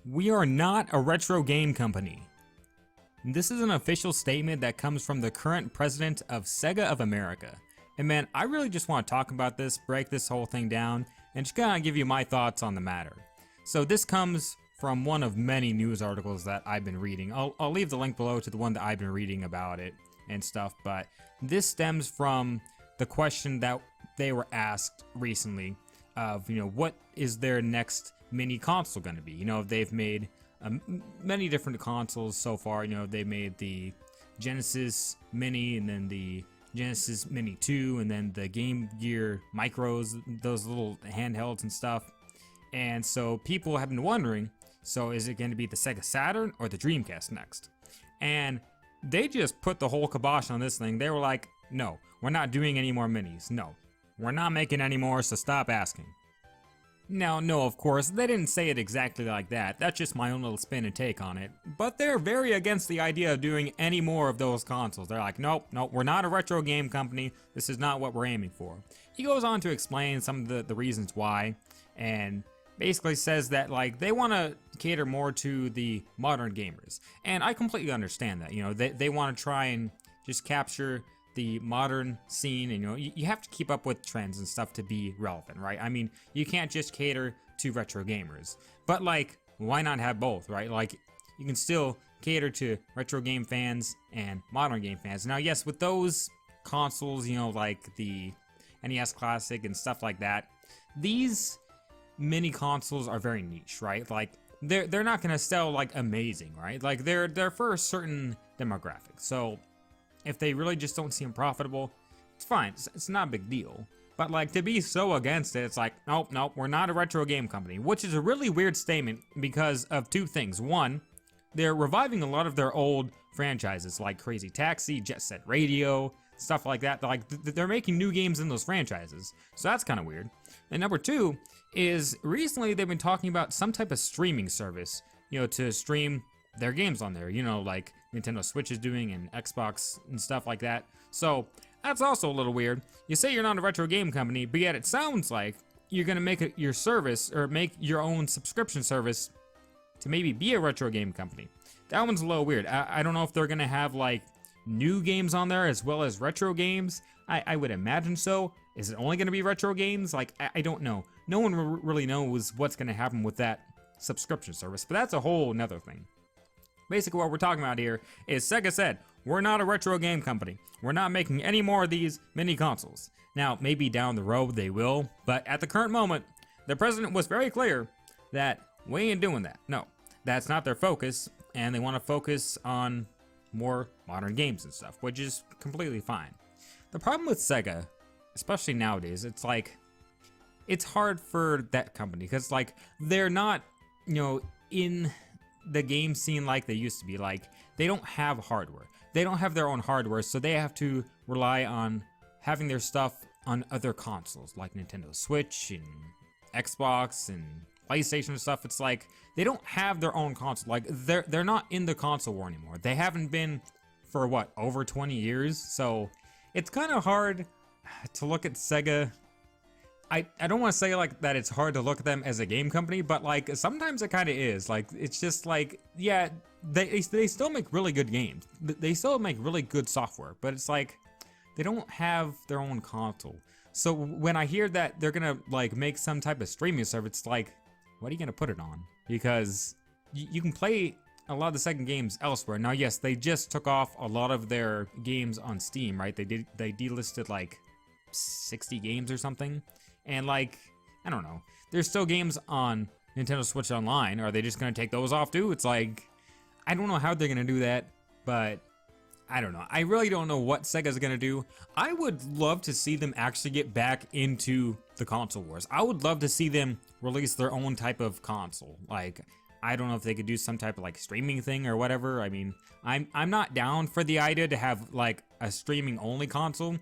We are not a retro game company. This is an official statement that comes from the current president of Sega of America. And man, I really just want to talk about this, break this whole thing down, and just kind of give you my thoughts on the matter. So this comes from one of many news articles that I've been reading. I'll leave the link below to the one that I've been reading about it and stuff, but this stems from the question that they were asked recently of, what is their next mini console going to be? They've made many different consoles so far. They made the Genesis Mini, and then the Genesis Mini 2, and then the Game Gear Micros, those little handhelds and stuff. And so people have been wondering, so is it going to be the Sega Saturn or the Dreamcast next? And they just put the whole kibosh on this thing. They were like, no, we're not doing any more minis. No, we're not making any more, so stop asking. Now, no, of course, they didn't say it exactly like that. That's just my own little spin and take on it. But they're very against the idea of doing any more of those consoles. They're like, nope, we're not a retro game company. This is not what we're aiming for. He goes on to explain some of the reasons why, and basically says that, like, they want to cater more to the modern gamers. And I completely understand that. They want to try and just capture the modern scene, and you have to keep up with trends and stuff to be relevant, right? I mean, you can't just cater to retro gamers, but like, why not have both, right? Like, you can still cater to retro game fans and modern game fans. Now, yes, with those consoles, like the NES Classic and stuff like that, these mini consoles are very niche, right? Like, they're not gonna sell like amazing, right? Like, they're for a certain demographic. So if they really just don't seem profitable, it's fine. It's not a big deal. But like, to be so against it, it's like, nope, we're not a retro game company, which is a really weird statement because of two things. One, they're reviving a lot of their old franchises like Crazy Taxi, Jet Set Radio, stuff like that. They're making new games in those franchises, so that's kind of weird. And number two is, recently they've been talking about some type of streaming service, to stream their games on there, like Nintendo Switch is doing, and Xbox and stuff like that. So that's also a little weird. You say you're not a retro game company, but yet it sounds like you're gonna make your service, or make your own subscription service to maybe be a retro game company. That one's a little weird. I don't know if they're gonna have like new games on there as well as retro games. I would imagine so. Is it only gonna be retro games? Like, I don't know. No one really knows what's gonna happen with that subscription service, but that's a whole nother thing. Basically, what we're talking about here is Sega said, we're not a retro game company. We're not making any more of these mini consoles. Now, maybe down the road they will, but at the current moment, the president was very clear that we ain't doing that. No, that's not their focus, and they want to focus on more modern games and stuff, which is completely fine. The problem with Sega, especially nowadays, it's like, it's hard for that company, because like, they're not, in the game scene like they used to be. Like, they don't have hardware. They don't have their own hardware, so they have to rely on having their stuff on other consoles like Nintendo Switch and Xbox and PlayStation and stuff. It's like, they don't have their own console. Like, they're not in the console war anymore. They haven't been for what, over 20 years? So it's kind of hard to look at Sega. I don't want to say like that it's hard to look at them as a game company, but like, sometimes it kind of is. Like, it's just like, yeah, they still make really good games. They still make really good software, but it's like, they don't have their own console. So when I hear that they're gonna like make some type of streaming service, it's like, what are you gonna put it on? Because you can play a lot of the Sega games elsewhere. Now, yes, they just took off a lot of their games on Steam, right? They delisted like 60 games or something. And like, I don't know, there's still games on Nintendo Switch Online. Are they just gonna take those off too? It's like, I don't know how they're gonna do that, but I don't know. I really don't know what Sega's gonna do. I would love to see them actually get back into the console wars. I would love to see them release their own type of console. Like, I don't know if they could do some type of like streaming thing or whatever. I mean, I'm not down for the idea to have like a streaming only console.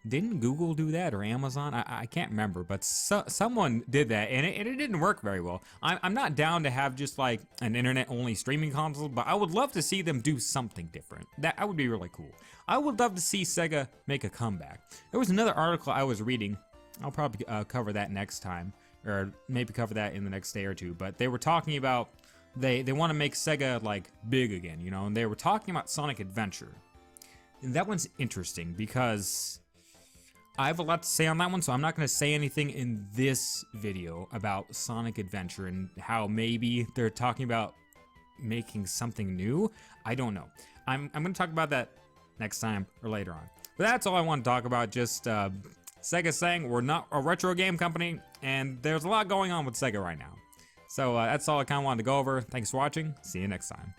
Didn't Google do that, or Amazon? I can't remember, but someone did that, and it didn't work very well. I'm not down to have just like an internet-only streaming console, but I would love to see them do something different. That would be really cool. I would love to see Sega make a comeback. There was another article I was reading. I'll probably cover that next time, or maybe cover that in the next day or two, but they were talking about they want to make Sega like big again, you know, and they were talking about Sonic Adventure. And that one's interesting because I have a lot to say on that one, so I'm not going to say anything in this video about Sonic Adventure and how maybe they're talking about making something new. I don't know. I'm going to talk about that next time or later on. But that's all I want to talk about. Just Sega saying we're not a retro game company, and there's a lot going on with Sega right now. So that's all I kind of wanted to go over. Thanks for watching. See you next time.